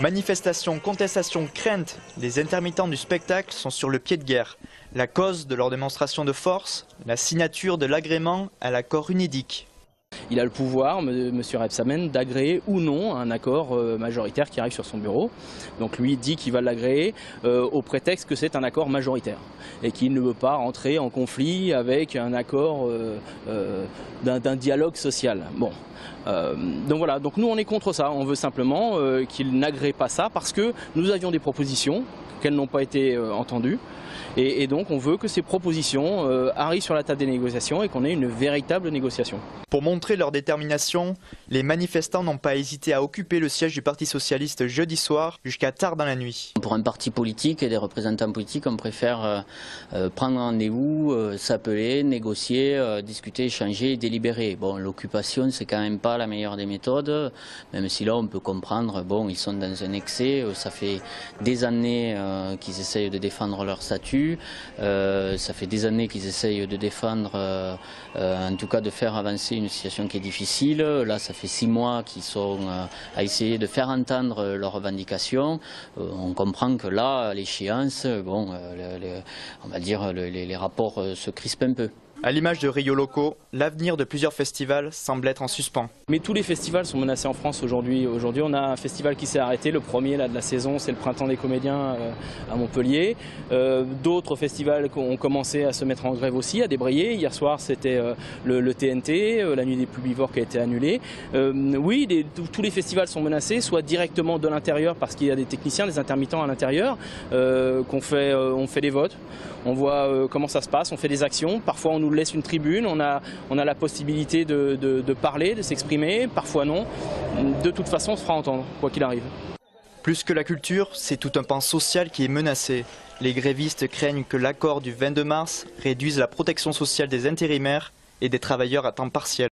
Manifestations, contestations, craintes, les intermittents du spectacle sont sur le pied de guerre. La cause de leur démonstration de force, la signature de l'agrément à l'accord UNEDIC. Il a le pouvoir, M. Rebsamen, d'agréer ou non un accord majoritaire qui arrive sur son bureau. Donc lui dit qu'il va l'agréer au prétexte que c'est un accord majoritaire et qu'il ne veut pas rentrer en conflit avec un accord d'un dialogue social. Bon. Donc voilà, donc nous on est contre ça, on veut simplement qu'il n'agrée pas ça parce que nous avions des propositions, qu'elles n'ont pas été entendues. Et donc on veut que ces propositions arrivent sur la table des négociations et qu'on ait une véritable négociation. Pour montrer leur détermination, les manifestants n'ont pas hésité à occuper le siège du Parti socialiste jeudi soir jusqu'à tard dans la nuit. Pour un parti politique et des représentants politiques, on préfère prendre rendez-vous, s'appeler, négocier, discuter, échanger et délibérer. Bon, l'occupation, c'est quand même pas la meilleure des méthodes, même si là on peut comprendre, bon, ils sont dans un excès, ça fait des années qu'ils essayent de défendre leur statut. Ça fait des années qu'ils essayent de défendre, en tout cas de faire avancer une situation qui est difficile. Là, ça fait 6 mois qu'ils sont à essayer de faire entendre leurs revendications. On comprend que là, à l'échéance, bon, on va dire les rapports se crispent un peu. À l'image de Rio Loco, l'avenir de plusieurs festivals semble être en suspens. Mais tous les festivals sont menacés en France aujourd'hui. Aujourd'hui, on a un festival qui s'est arrêté. Le premier là, de la saison, c'est le Printemps des comédiens à Montpellier. D'autres festivals ont commencé à se mettre en grève aussi, à débrayer. Hier soir, c'était le TNT, la Nuit des Publivores qui a été annulée. Oui, tous les festivals sont menacés, soit directement de l'intérieur parce qu'il y a des techniciens, des intermittents à l'intérieur, on fait des votes, on voit comment ça se passe, on fait des actions. Parfois, on nous laisse une tribune, on a la possibilité de parler, de s'exprimer, parfois non. De toute façon, on se fera entendre, quoi qu'il arrive. Plus que la culture, c'est tout un pan social qui est menacé. Les grévistes craignent que l'accord du 22 mars réduise la protection sociale des intérimaires et des travailleurs à temps partiel.